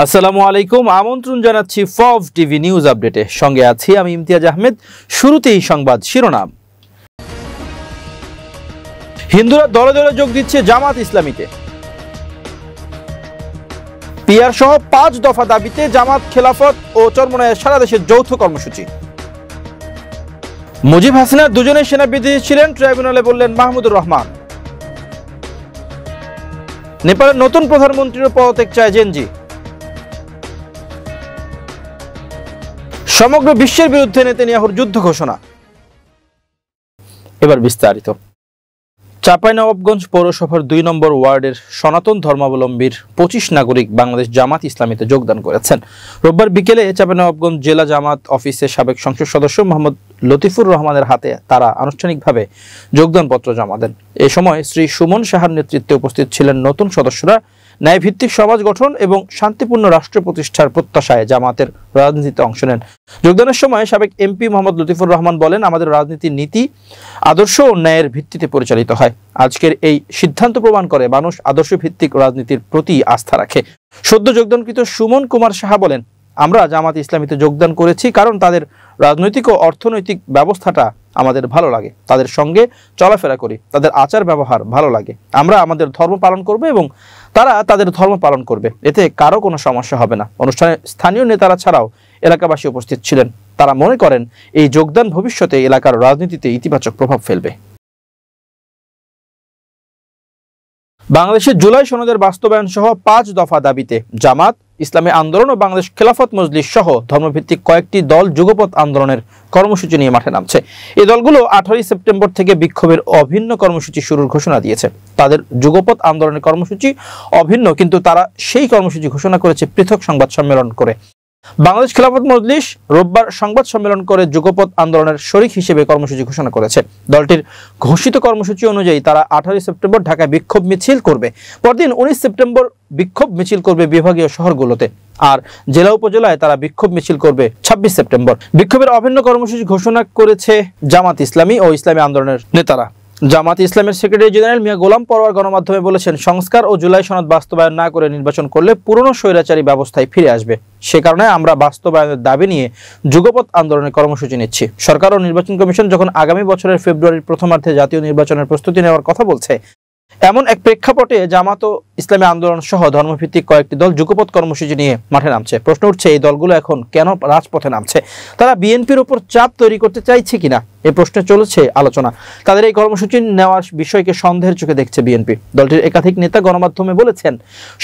আসসালামু আলাইকুম, আমন্ত্রণ জানাচ্ছি ফভ টিভি নিউজ আপডেটে। সঙ্গে আছি আমি ইমতিয়াজ আহমেদ। শুরুতেই সংবাদ শিরোনাম। হিন্দুরা দলে দলে যোগ দিচ্ছে জামাত ইসলামীতে। পিআর সহ 5 দফা দাবিতে জামাত, খেলাফত ও চরমনাইয়ের সারা দেশের যৌথ কর্মসূচি। মুজিব হাসিনা দুজনেই সেনা বিদেশী ছিলেন, ট্রাইব্যুনালে বললেন মাহমুদুর রহমান। নেপালের নতুন প্রধানমন্ত্রীর পদত্যাগ চায় জেনজি। সমগ্র বিশ্বের বিরুদ্ধে নেতানিয়াহুর যুদ্ধ ঘোষণা। এবার বিস্তারিত। চাঁপাইনবাবগঞ্জ পৌরসভার 2 নম্বর ওয়ার্ডের সনাতন ধর্মাবলম্বীর 25 নাগরিক বাংলাদেশ জামাত ইসলামীতে যোগদান করেছেন। রোববার বিকেলে চাঁপাইনবাবগঞ্জ জেলা জামাত অফিসে সাবেক সংসদ সদস্য মোহাম্মদ লতিফুর রহমানের হাতে তারা আনুষ্ঠানিকভাবে যোগদানপত্র জমা দেন। এ সময় শ্রী সুমন সাহার নেতৃত্বে উপস্থিত ছিলেন নতুন সদস্যরা। ন্যায়ভিত্তিক সমাজ গঠন এবং শান্তিপূর্ণ রাষ্ট্র প্রতিষ্ঠার প্রত্যাশায় জামাতের রাজনীতিতে অংশ নেন। যোগদানের সময় সাবেক এমপি মোহাম্মদ লতিফুর রহমান বলেন, আমাদের রাজনীতির নীতি, আদর্শ ও ন্যায়ের ভিত্তিতে পরিচালিত হয়। আজকের এই সিদ্ধান্ত প্রমাণ করে মানুষ আদর্শ ভিত্তিক রাজনীতির প্রতি আস্থা রাখে। সদ্য যোগদানকৃত সুমন কুমার সাহা বলেন, আমরা জামাত ইসলামীতে যোগদান করেছি কারণ তাদের রাজনৈতিক ও অর্থনৈতিক ব্যবস্থাটা আমাদের ভালো লাগে। তাদের সঙ্গে চলাফেরা করি, তাদের আচার ব্যবহার ভালো লাগে। আমরা আমাদের ধর্ম পালন করব এবং তারা তাদের ধর্ম পালন করবে, এতে কারো কোনো সমস্যা হবে না। অনুষ্ঠানে স্থানীয় নেতারা ছাড়াও এলাকাবাসী উপস্থিত ছিলেন। তারা মনে করেন এই যোগদান ভবিষ্যতে এলাকার রাজনীতিতে ইতিবাচক প্রভাব ফেলবে। বাংলাদেশের জুলাই সনদের বাস্তবায়ন সহ 5 দফা দাবিতে জামাত, ইসলামী আন্দোলন ও বাংলাদেশ খেলাফত মজলিস সহ ধর্মভিত্তিক কয়েকটি দল যুগপৎ আন্দোলনের কর্মসূচি নিয়ে মাঠে নামছে। এই দলগুলো 18 সেপ্টেম্বর থেকে বিক্ষোভের অভিন্ন কর্মসূচি শুরুর ঘোষণা দিয়েছে। তাদের যুগপৎ আন্দোলনের কর্মসূচি অভিন্ন, কিন্তু তারা সেই কর্মসূচি ঘোষণা করেছে পৃথক সংবাদ সম্মেলন করে। বাংলাদেশ খেলাফত মজলিস রোববার সংবাদ সম্মেলন করে যুগপৎ আন্দোলনের শরিক হিসেবে কর্মসূচি ঘোষণা করেছে। দলটির ঘোষিত কর্মসূচি অনুযায়ী তারা 18 সেপ্টেম্বর ঢাকায় বিক্ষোভ মিছিল করবে। পরদিন 19 সেপ্টেম্বর বিক্ষোভ মিছিল করবে বিভাগীয় শহরগুলোতে, আর জেলা উপজেলায় তারা বিক্ষোভ মিছিল করবে 26 সেপ্টেম্বর। বিক্ষোভের অভিন্ন কর্মসূচি ঘোষণা করেছে জামাত ইসলামী ও ইসলামী আন্দোলনের নেতারা। জামাত ইসলামের সেক্রেটারি জেনারেল মিয়া গোলাম পরোয়ার গণমাধ্যমে বলেছেন, সংস্কার ও জুলাই সনদ বাস্তবায়ন না করে নির্বাচন করলে পুরনো স্বৈরাচারী ব্যবস্থায় ফিরে আসবে। সে কারণে আমরা বাস্তবায়নের দাবি নিয়ে যুগপৎ আন্দোলনের কর্মসূচি নিচ্ছি। সরকার ও নির্বাচন কমিশন যখন আগামী বছরের ফেব্রুয়ারির প্রথমার্ধে জাতীয় নির্বাচনের প্রস্তুতি নেওয়ার কথা বলছে, এমন এক প্রেক্ষাপটে জামাত ও ইসলামী আন্দোলন সহ ধর্মভিত্তিক কয়েকটি দল যুগপৎ কর্মসূচি নিয়ে মাঠে নামছে। প্রশ্ন উঠছে, এই দলগুলো এখন কেন রাজপথে নামছে? তারা বিএনপির উপর চাপ তৈরি করতে চাইছে কিনা, এ প্রশ্নে চলেছে আলোচনা। তাদের এই কর্মসূচি নেওয়ার বিষয়কে সন্দেহের চোখে দেখছে বিএনপি। দলটির একাধিক নেতা গণমাধ্যমে বলেছেন,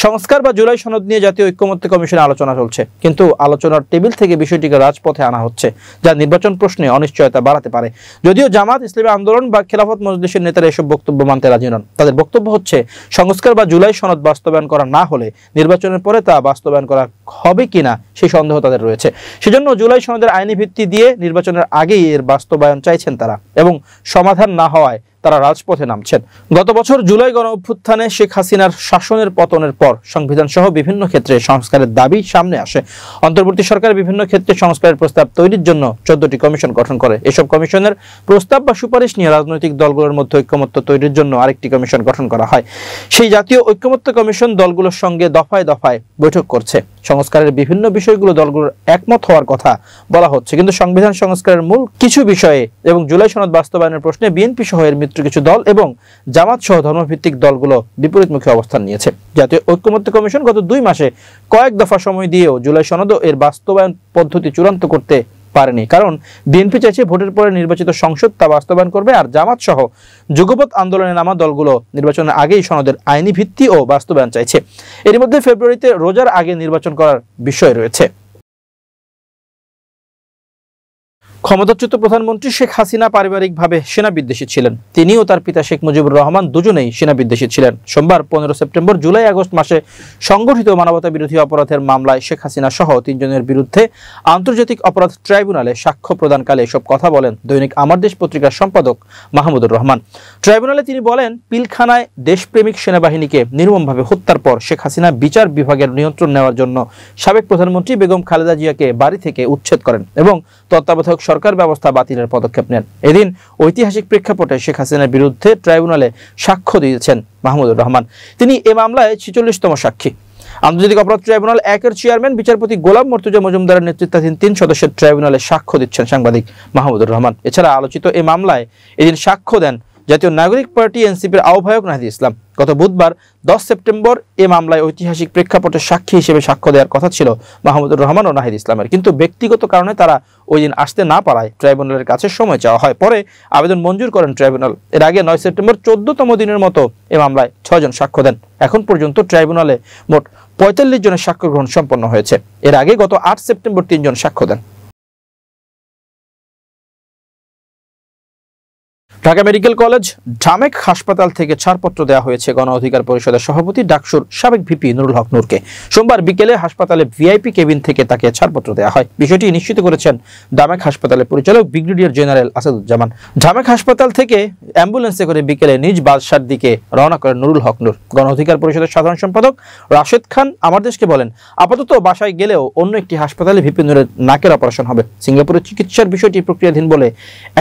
সংস্কার বা জুলাই সনদ নিয়ে জাতীয় ঐক্যমত্য কমিশনে আলোচনা চলছে, কিন্তু আলোচনার টেবিল থেকে বিষয়টিকে রাজপথে আনা হচ্ছে, যা নির্বাচন প্রশ্নে অনিশ্চয়তা বাড়াতে পারে। যদিও জামাত, ইসলামী আন্দোলন বা খেলাফত মজলিসের নেতারা এসব বক্তব্য মানতে রাজি নন। তাদের বক্তব্য হচ্ছে, সংস্কার বা জুলাই সনদ বাস্তবায়ন করা না হলে নির্বাচনের পরে তা বাস্তবায়ন করা হবে কিনা সেই সন্দেহ তাদের রয়েছে। সেজন্য জুলাই সনদের আইনি ভিত্তি দিয়ে নির্বাচনের আগেই এর বাস্তবায়ন চাইছেন তারা, এবং সমাধান না হওয়ায় তারা রাজপথে নামছেন। গত বছর জুলাই গণ অভ্যুত্থানে শেখ হাসিনার শাসনের পতনের পর সংবিধান সহ বিভিন্ন ক্ষেত্রে সংস্কারের দাবি সামনে আসে। অন্তর্বর্তী সরকার বিভিন্ন ক্ষেত্রে সংস্কারের প্রস্তাব তৈরির জন্য 14টি কমিশন গঠন করে। এসব কমিশনের প্রস্তাব বা সুপারিশ নিয়ে রাজনৈতিক দলগুলোর মধ্যে ঐক্যমত্য তৈরির জন্য আরেকটি কমিশন গঠন করা হয়। সেই জাতীয় ঐক্যমত্য কমিশন দলগুলোর সঙ্গে দফায় দফায় বৈঠক করছে। সংস্কারের বিভিন্ন বিষয়গুলো দলগুলোর একমত হওয়ার কথা বলা হচ্ছে, কিন্তু সংবিধান সংস্কারের মূল কিছু বিষয়ে এবং জুলাই সনদ বাস্তবায়নের প্রশ্নে বিএনপি সহ এর মিত্র কিছু দল এবং জামাত সহ ধর্মভিত্তিক দলগুলো বিপরীতমুখী অবস্থান নিয়েছে। জাতীয় ঐক্যমত্য কমিশন গত 2 মাসে কয়েক দফা সময় দিয়েও জুলাই সনদ এর বাস্তবায়ন পদ্ধতি চূড়ান্ত করতে পারেনি, কারণ বিএনপি চাইছে ভোটের পরে নির্বাচিত সংসদ তা বাস্তবায়ন করবে, আর জামাত সহ যুগপৎ আন্দোলনে নামা দলগুলো নির্বাচনের আগেই সনদের আইনি ভিত্তি ও বাস্তবায়ন চাইছে। এর মধ্যে ফেব্রুয়ারিতে রোজার আগে নির্বাচন করার বিষয় রয়েছে। ক্ষমতাচ্যুত প্রধানমন্ত্রী শেখ হাসিনা পারিবারিকভাবে সেনা বিদ্বেষী ছিলেন। তিনি ও তার পিতা শেখ মুজিবুর রহমান দুজনেই সেনা বিদ্বেষী ছিলেন। সোমবার 15 সেপ্টেম্বর জুলাই আগস্ট মাসে সংগঠিত মানবতা বিরোধী অপরাধের মামলায় শেখ হাসিনা সহ 3 জনের বিরুদ্ধে আন্তর্জাতিক অপরাধ ট্রাইব্যুনালে সাক্ষ্য প্রদানকালে এসব কথা বলেন দৈনিক আমার দেশ পত্রিকার সম্পাদক মাহমুদুর রহমান। ট্রাইব্যুনালে তিনি বলেন, পিলখানায় দেশপ্রেমিক সেনাবাহিনীকে নির্মমভাবে হত্যার পর শেখ হাসিনা বিচার বিভাগের নিয়ন্ত্রণ নেওয়ার জন্য সাবেক প্রধানমন্ত্রী বেগম খালেদা জিয়াকে বাড়ি থেকে উচ্ছেদ করেন এবং তত্ত্বাবধায়ক সরকার ব্যবস্থা বাতিলের পদক্ষেপ নেন। এদিন ঐতিহাসিক প্রেক্ষাপটে শেখ হাসিনার বিরুদ্ধে ট্রাইব্যুনালে সাক্ষ্য দিয়েছেন মাহমুদুর রহমান। তিনি এ মামলায় 46তম সাক্ষী। আন্তর্জাতিক অপরাধ ট্রাইব্যুনাল 1-এর চেয়ারম্যান বিচারপতি গোলাম মর্তুজা মজুমদারের নেতৃত্বাধীন 3 সদস্যের ট্রাইব্যুনালে সাক্ষ্য দিচ্ছেন সাংবাদিক মাহমুদুর রহমান। এছাড়া আলোচিত এই মামলায় এদিন সাক্ষ্য দেন জাতীয় নাগরিক পার্টি এনসিপির আহ্বায়ক নাহিদ ইসলাম। গত বুধবার 10 সেপ্টেম্বর এই মামলায় ঐতিহাসিক প্রেক্ষাপটে সাক্ষী হিসেবে সাক্ষ্য দেওয়ার কথা ছিল মাহমুদুর রহমান ও নাহিদ ইসলামের, কিন্তু ব্যক্তিগত কারণে তারা ওই দিন আসতে না পারায় ট্রাইব্যুনালের কাছে সময় চাওয়া হয়। পরে আবেদন মঞ্জুর করেন ট্রাইব্যুনাল। এর আগে 9 সেপ্টেম্বর 14তম দিনের মতো এই মামলায় 6 জন সাক্ষ্য দেন। এখন পর্যন্ত ট্রাইব্যুনালে মোট 45 জনের সাক্ষ্য গ্রহণ সম্পন্ন হয়েছে। এর আগে গত 8 সেপ্টেম্বর 3 জন সাক্ষ্য দেন। ঢাকা মেডিকেল কলেজ ঢামেক হাসপাতাল থেকে ছাড়পত্র দেওয়া হয়েছে গণ অধিকার পরিষদের সভাপতি ডাকসুর সাবেক ভিপি নুরুল হক নূরকে। সোমবার বিকেলে হাসপাতালে ভিআইপি কেবিন থেকে তাকে ছাড়পত্র দেওয়া হয়। বিষয়টি নিশ্চিত করেছেন ঢামেক হাসপাতালের পরিচালক ব্রিগেডিয়ার জেনারেল আসাদুজ্জামান। ঢামেক হাসপাতাল থেকে অ্যাম্বুলেন্সে করে বিকেলে নিজ বাসার দিকে রওনা করেন নুরুল হক নূর। গণ অধিকার পরিষদের সাধারণ সম্পাদক রাশেদ খান আমার দেশকে বলেন, আপাতত বাসায় গেলেও অন্য একটি হাসপাতালে ভিপি নূরের নাকের অপারেশন হবে। সিঙ্গাপুরের চিকিৎসার বিষয়টি প্রক্রিয়াধীন বলে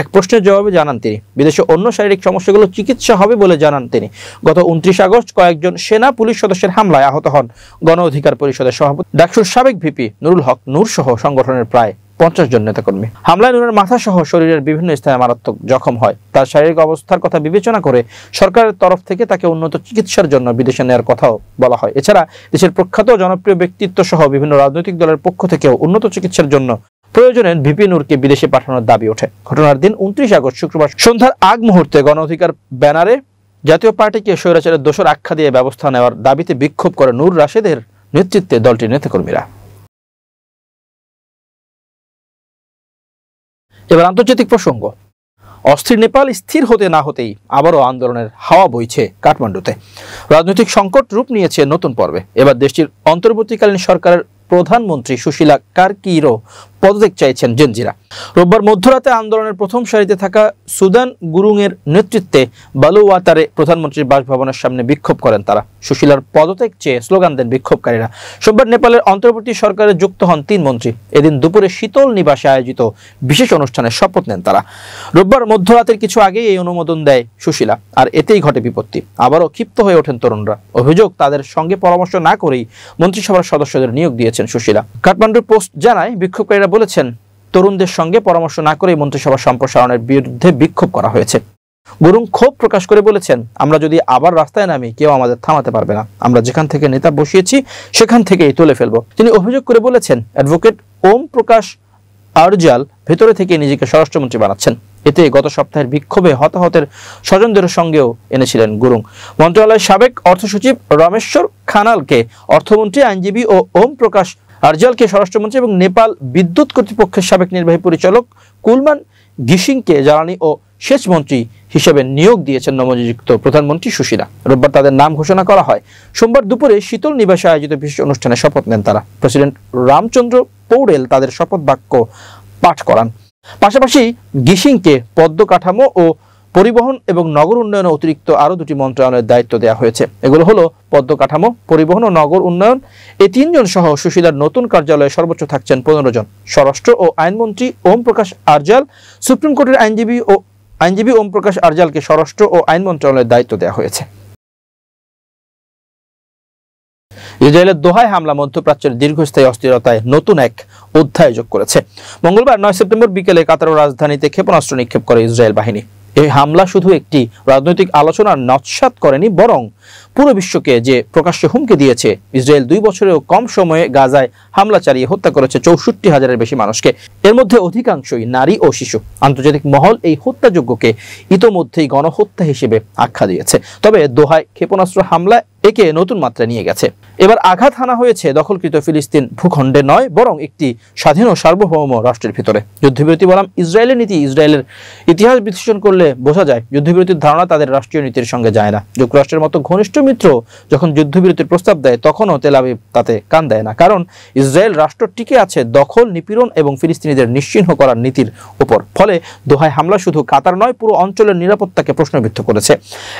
এক প্রশ্নের জবাবে জানান তিনি। দেশে অন্য শারীরিক সমস্যাগুলো চিকিৎসা হবে বলে জানান তিনি। গত 29 আগস্ট কয়েকজন সেনা পুলিশ সদস্যের হামলায় আহত হন গণ অধিকার পরিষদের সভাপতি ডাকসুর সাবেক ভিপি নুরুল হক নূর সহ সংগঠনের প্রায় 50 জন নেতাকর্মী। হামলায় নূরের মাথা সহ শরীরের বিভিন্ন স্থানে মারাত্মক জখম হয়। তার শারীরিক অবস্থার কথা বিবেচনা করে সরকারের তরফ থেকে তাকে উন্নত চিকিৎসার জন্য বিদেশে নেওয়ার কথাও বলা হয়। এছাড়া দেশের প্রখ্যাত জনপ্রিয় ব্যক্তিত্ব সহ বিভিন্ন রাজনৈতিক দলের পক্ষ থেকেও উন্নত চিকিৎসার জন্য প্রয়োজনে ভিপি নূরকে বিদেশে পাঠানোর দাবি ওঠে। ঘটনার দিন 29 আগস্ট শুক্রবার সন্ধ্যার আগ মুহূর্তে গণ অধিকার ব্যানারে জাতীয় পার্টিকে স্বৈরাচারের দোষর আখ্যা দিয়ে ব্যবস্থা নেওয়ার দাবিতে বিক্ষোভ করে নূর রাশেদের নেতৃত্বে দলটির নেতাকর্মীরা। এবার আন্তর্জাতিক প্রসঙ্গ। অস্থির নেপাল স্থির হতে না হতেই আবারও আন্দোলনের হাওয়া বইছে কাঠমান্ডুতে। রাজনৈতিক সংকট রূপ নিয়েছে নতুন পর্বে। এবার দেশটির অন্তর্বর্তীকালীন সরকারের প্রধানমন্ত্রী সুশীলা কারকিরও পদত্যাগ চাইছেন জেনজিরা। রোববার মধ্যরাতে আন্দোলনের প্রথম সারিতে থাকা সুদান গুরুংয়ের নেতৃত্বে বালুওয়াতারে প্রধানমন্ত্রীর বাসভবনের সামনে বিক্ষোভ করেন তারা। সুশীলার পদত্যাগ চেয়ে স্লোগান দেন বিক্ষোভকারীরা। সোমবার নেপালের অন্তর্বর্তী সরকারে যুক্ত হন 3 মন্ত্রী। এদিন দুপুরে শীতল নিবাসে আয়োজিত বিশেষ অনুষ্ঠানে শপথ নেন তারা। রোববার মধ্যরাতের কিছু আগেই এই অনুমোদন দেয় সুশীলা, আর এতেই ঘটে বিপত্তি। আবারও ক্ষিপ্ত হয়ে ওঠেন তরুণরা। অভিযোগ, তাদের সঙ্গে পরামর্শ না করেই মন্ত্রিসভার সদস্যদের নিয়োগ দিয়েছেন সুশীলা। কাঠমান্ডুর পোস্ট জানায়, বিক্ষোভকারীরা বলেছেন তরুণদের সঙ্গে পরামর্শ না করে মন্ত্রিসভা সম্প্রসারণের বিরুদ্ধে বিক্ষোভ করা হয়েছে। গুরুং ক্ষোভ প্রকাশ করে বলেছেন, আমরা যদি আবার রাস্তায় নামি কেউ আমাদের থামাতে পারবে না। আমরা যেখান থেকে নেতা বসিয়েছি সেখান থেকেই তুলে ফেলবো। তিনি অভিযোগ করে বলেছেন, অ্যাডভোকেট ওম প্রকাশ আরজাল ভেতরে থেকে নিজেকে স্বরাষ্ট্রমন্ত্রী বানাচ্ছেন। এতে গত সপ্তাহের বিক্ষোভে হতাহতের স্বজনদের সঙ্গেও এনেছিলেন গুরুং। মন্ত্রণালয়ের সাবেক অর্থ সচিব রমেশ্বর খানালকে অর্থমন্ত্রী, আইনজীবী ও ওম প্রকাশ আরজালকে স্বরাষ্ট্রমন্ত্রী এবং নেপাল বিদ্যুৎ কর্তৃপক্ষের সাবেক নির্বাহী পরিচালক কুলমান গিসিংকে জ্বালানি ও সেচ মন্ত্রী হিসেবে নিয়োগ দিয়েছেন নবনিযুক্ত প্রধানমন্ত্রী সুশীলা। রোববার তাদের নাম ঘোষণা করা হয়। সোমবার দুপুরে শীতল নিবাসে আয়োজিত বিশেষ অনুষ্ঠানে শপথ নেন তারা। প্রেসিডেন্ট রামচন্দ্র পৌড়েল তাদের শপথ বাক্য পাঠ করান। পাশাপাশি গিসিংকে পদ্ম কাঠামো ও পরিবহন এবং নগর উন্নয়নে অতিরিক্ত আরো 2টি মন্ত্রণালয়ের দায়িত্ব দেওয়া হয়েছে। এগুলো হলো পদ্ম কাঠামো, পরিবহন ও নগর উন্নয়ন। এই 3 জন সহ সুশীলার নতুন কার্যালয়ে সর্বোচ্চ থাকছেন 15 জন। স্বরাষ্ট্র ও আইনমন্ত্রী ওম প্রকাশ আরজাল, সুপ্রিম কোর্টের আইনজীবী ওম প্রকাশ আরজালকে স্বরাষ্ট্র ও আইন মন্ত্রণালয়ের দায়িত্ব দেওয়া হয়েছে। ইসরায়েলের দোহায় হামলা মধ্যপ্রাচ্যের দীর্ঘস্থায়ী অস্থিরতায় নতুন এক অধ্যায় যোগ করেছে। মঙ্গলবার 9 সেপ্টেম্বর বিকেলে কাতারের রাজধানীতে ক্ষেপণাস্ত্র নিক্ষেপ করে ইসরায়েল বাহিনী। এই হামলা শুধু একটি রাজনৈতিক আলোচনার নস্যাৎ করেনি, বরং পুরো বিশ্বকে যে প্রকাশ্যে হুমকি দিয়েছে। ইসরায়েল 2 বছরেও কম সময়ে গাজায় হামলা চালিয়ে হত্যা করেছে 64,000-এর বেশি মানুষকে। এর মধ্যে অধিকাংশই নারী ও শিশু। আন্তর্জাতিক মহল এই হত্যাযজ্ঞকে ইতোমধ্যেই গণহত্যা হিসেবে আখ্যা দিয়েছে। তবে দোহায় ক্ষেপণাস্ত্র হামলা একে নতুন মাত্রা নিয়ে গেছে। এবার আঘাত হানা হয়েছে দখলকৃত ফিলিস্তিন ভূখণ্ডে নয়, বরং একটি স্বাধীন ও সার্বভৌম রাষ্ট্রের ভিতরে। যুদ্ধবিরতি বনাম ইসরায়েলের নীতি, ইসরায়েলের ইতিহাস বিশ্লেষণ করলে বোঝা যায় যুদ্ধবিরতির ধারণা তাদের রাষ্ট্রীয় নীতির সঙ্গে যায় না। যুক্তরাষ্ট্রের মতো ঘনিষ্ঠ মিত্র যখন যুদ্ধবিরতির প্রস্তাব দেয় তখনও তেল আবিব তাতে কান দেয় না, কারণ ইসরায়েল রাষ্ট্র টিকে আছে দখল, নিপীড়ন এবং ফিলিস্তিনিদের নিশ্চিহ্ন করার নীতির উপর। ফলে দোহায় হামলা শুধু কাতার নয়, পুরো অঞ্চলের নিরাপত্তাকে প্রশ্নবিদ্ধ করেছে।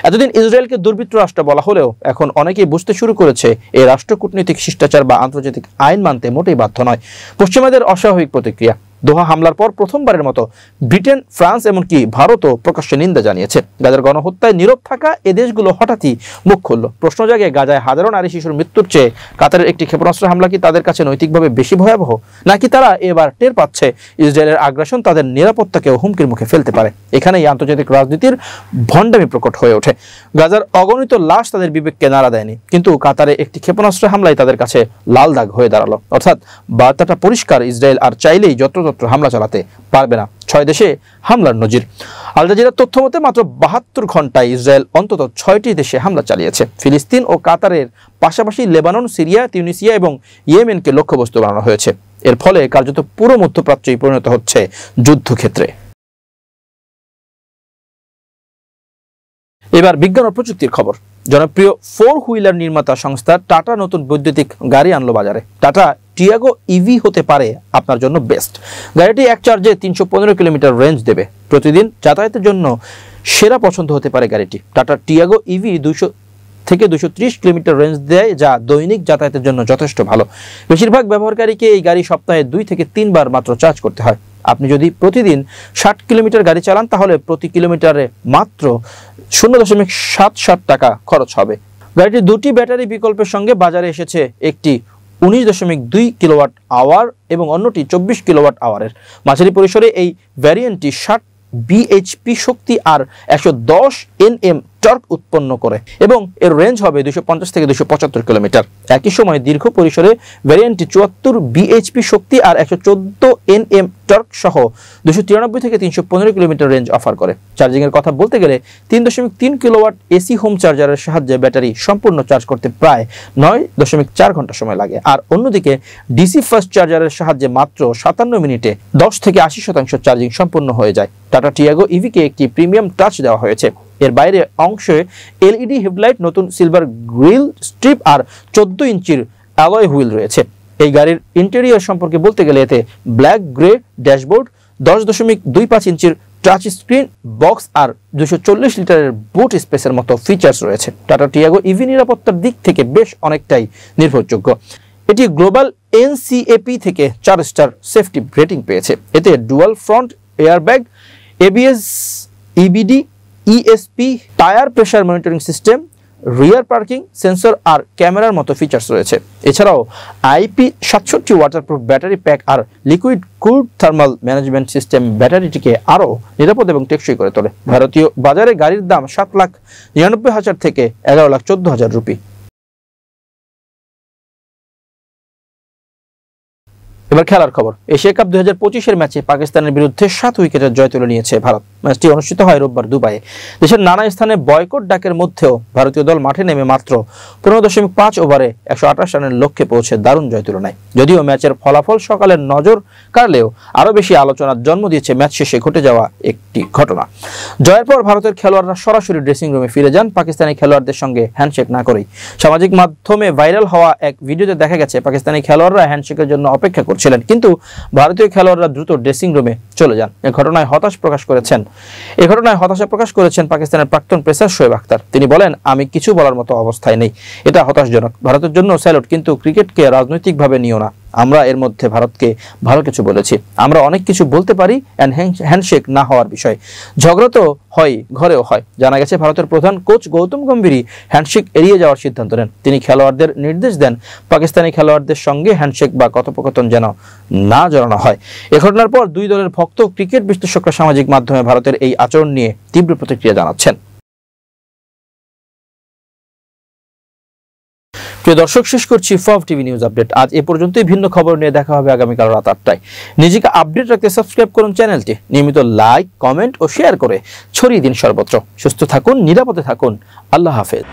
এতদিন ইসরায়েলকে দুর্বৃত্ত রাষ্ট্র বলা হলেও এখন অনেকেই বুঝতে শুরু করেছে এই রাষ্ট্র কূটনৈতিক শিষ্টাচার বা আন্তর্জাতিক আইন মানতে মোটেই বাধ্য নয়। পশ্চিমাদের অস্বাভাবিক প্রতিক্রিয়া। দোহা হামলার পর প্রথমবারের মতো ব্রিটেন, ফ্রান্স এমনকি ভারতও প্রকাশ্যে নিন্দা জানিয়েছে। গাজার গণহত্যায় নীরব থাকা এ দেশগুলো হঠাৎই মুখ খুলল। প্রশ্ন জাগে, গাজায় হাজারো নারী শিশুর মৃত্যুর চেয়ে কাতারের একটি ক্ষেপণাস্ত্র হামলা কি তাদের কাছে নৈতিকভাবে বেশি ভয়াবহ, নাকি তারা এবার টের পাচ্ছে ইসরায়েলের আগ্রাসন তাদের নিরাপত্তাকেও হুমকির মুখে ফেলতে পারে? এখানেই আন্তর্জাতিক রাজনীতির ভণ্ডামি প্রকট হয়ে ওঠে। গাজার অগণিত লাশ তাদের বিবেককে নাড়া দেয়নি, কিন্তু কাতারে একটি ক্ষেপণাস্ত্র হামলায় তাদের কাছে লাল দাগ হয়ে দাঁড়ালো। অর্থাৎ বার্তাটা পরিষ্কার, ইসরায়েল আর চাইলেই যত্রতত্র হামলা চালাতে পারবে না। 6 দেশে হামলার নজির। আল জাজিরার তথ্য মতে মাত্র 72 ঘন্টায় ইসরায়েল অন্তত 6টি দেশে হামলা চালিয়েছে। ফিলিস্তিন ও কাতারের পাশাপাশি লেবানন, সিরিয়া, তিউনিসিয়া এবং ইয়েমেনকে লক্ষ্যবস্তু বানানো হয়েছে। এর ফলে কার্যত পুরো মধ্যপ্রাচ্যই পরিণত হচ্ছে যুদ্ধক্ষেত্রে। এবার বিজ্ঞান ও প্রযুক্তির খবর। জনপ্রিয় 4 হুইলার নির্মাতা সংস্থা টাটা নতুন বৈদ্যুতিক গাড়ি আনলো বাজারে। টাটা টিয়াগো ইভি হতে পারে আপনার জন্য বেস্ট। গাড়িটি এক চার্জে 315 কিলোমিটার রেঞ্জ দেবে। প্রতিদিন যাতায়াতের জন্য সেরা পছন্দ হতে পারে গাড়িটি। টাটা টিয়াগো ইভি 200 থেকে 230 কিলোমিটার রেঞ্জ দেয়, যা দৈনিক যাতায়াতের জন্য যথেষ্ট ভালো। বেশিরভাগ ব্যবহারকারীকে এই গাড়ি সপ্তাহে 2 থেকে 3 বার মাত্র চার্জ করতে হয়। আপনি যদি প্রতিদিন 60 কিলোমিটার গাড়ি চালান তাহলে প্রতি কিলোমিটারে মাত্র 0.77 টাকা খরচ হবে। গাড়িটি 2টি ব্যাটারি বিকল্পের সঙ্গে বাজারে এসেছে, একটি 19.2 কিলোওয়াট আওয়ার এবং অন্যটি 24 কিলোওয়াট আওয়ারের। মাঝারি পরিসরে এই ভ্যারিয়েন্টটি 60 বিএইচপি শক্তি আর 110 এনএম টর্ক উৎপন্ন করে এবং এর রেঞ্জ হবে 250 থেকে 275 কিলোমিটার। একই সময় দীর্ঘ পরিসরে ভ্যারিয়েন্টটি 74 বিএইচপি শক্তি আর 114 এনএম টর্ক সহ 293 থেকে 315 কিলোমিটার রেঞ্জ অফার করে। চার্জিং এর কথা বলতে গেলে 3.3 কিলোওয়াট এসি হোম চার্জারের সাহায্যে ব্যাটারি সম্পূর্ণ চার্জ করতে প্রায় 9.4 ঘন্টা সময় লাগে, আর অন্যদিকে ডিসি ফাস্ট চার্জারের সাহায্যে মাত্র 57 মিনিটে 10 থেকে 80% চার্জিং সম্পূর্ণ হয়ে যায়। টাটা টিয়াগো ইভিকে একটি প্রিমিয়াম টাচ দেওয়া হয়েছে। এর বাইরে অংশে এলইডি হেডলাইট, নতুন সিলভার গ্রিল স্ট্রিপ আর 14 ইঞ্চির অ্যালয় হুইল রয়েছে। এই গাড়ির ইন্টেরিয়র সম্পর্কে বলতে গেলে এতে ব্ল্যাক গ্রে ড্যাশবোর্ড, 10.25 ইঞ্চির টাচ স্ক্রিন বক্স আর 240 লিটারের বুট স্পেসের মতো ফিচার্স রয়েছে। টাটা টিয়াগো ইভি নিরাপত্তার দিক থেকে বেশ অনেকটাই নির্ভরযোগ্য। এটি গ্লোবাল এনসিএপি থেকে 4 স্টার সেফটি রেটিং পেয়েছে। এতে dual front airbag, ABS, EBD, ESP, tyre pressure monitoring system, rear parking sensor আর ক্যামেরার মতো ফিচার্স রয়েছে। এছাড়াও IP67 ওয়াটারপ্রুফ ব্যাটারি প্যাক আর liquid cooled thermal management system ব্যাটারিটিকে আরও নিরাপদ এবং টেকসই করে তোলে। ভারতীয় বাজারে গাড়ির দাম 7,99,000 থেকে 11,14,000 রুপি। এবার খেলার খবর। এশিয়া কাপ 2025-এর ম্যাচে পাকিস্তানের বিরুদ্ধে 7 উইকেটের জয় তুলে নিয়েছে ভারত। ম্যাচটি অনুষ্ঠিত হয় রোববার দুবাইয়ে। দেশের নানা স্থানে বয়কট ডাকের মধ্যেও ভারতীয় দল মাঠে নেমে মাত্র 15.5 ওভারে 128 রানের লক্ষ্যে পৌঁছে দারুণ জয় তুলে নেয়। যদিও ম্যাচের ফলাফল সকালের নজর কাড়লেও আরও বেশি আলোচনার জন্ম দিয়েছে ম্যাচ শেষে ঘটে যাওয়া একটি ঘটনা। জয়ের পর ভারতের খেলোয়াড়রা সরাসরি ড্রেসিং রুমে ফিরে যান, পাকিস্তানি খেলোয়াড়দের সঙ্গে হ্যান্ডশেক না করেই। সামাজিক মাধ্যমে ভাইরাল হওয়া এক ভিডিওতে দেখা গেছে পাকিস্তানি খেলোয়াড়রা হ্যান্ডশেকের জন্য অপেক্ষা করছিলেন, কিন্তু ভারতীয় খেলোয়াড়রা দ্রুত ড্রেসিং রুমে চলে যান। এ ঘটনায় হতাশা প্রকাশ করেছেন পাকিস্তানের প্রাক্তন পেসার শোয়েব আখতার। তিনি বলেন, আমি কিছু বলার মতো অবস্থায় নেই, এটা হতাশজনক। ভারতের জন্য স্যালুট, কিন্তু ক্রিকেটকে রাজনৈতিকভাবে নিও না। আমরা এর মধ্যে ভারতকে ভালো কিছু বলেছি। আমরা অনেক কিছু বলতে পারি হ্যান্ডশেক না হওয়ার বিষয়। ঝগড়া তো হয়, ঘরেও হয়। জানা গেছে ভারতের প্রধান কোচ গৌতম গম্ভীরই হ্যান্ডশেক এড়িয়ে যাওয়ার সিদ্ধান্ত নেন। তিনি খেলোয়াড়দের নির্দেশ দেন পাকিস্তানি খেলোয়াড়দের সঙ্গে হ্যান্ডশেক বা কথোপকথন যেন না জড়ানো হয়। এ ঘটনার পর দুই দলের ভক্ত ক্রিকেট বিশ্লেষকরা সামাজিক মাধ্যমে ভারতের এই আচরণ নিয়ে তীব্র প্রতিক্রিয়া জানাচ্ছেন। প্রিয় দর্শক, শেষ করছি FAV টিভি নিউজ আপডেট। আজ এ পর্যন্তই। ভিন্ন খবর নিয়ে দেখা হবে আগামীকাল রাত 8টায়। নিজেকে আপডেট রাখতে সাবস্ক্রাইব করুন চ্যানেলটি। নিয়মিত লাইক, কমেন্ট ও শেয়ার করে ছড়িয়ে দিন সর্বত্র। সুস্থ থাকুন, নিরাপদে থাকুন। আল্লাহ হাফেজ।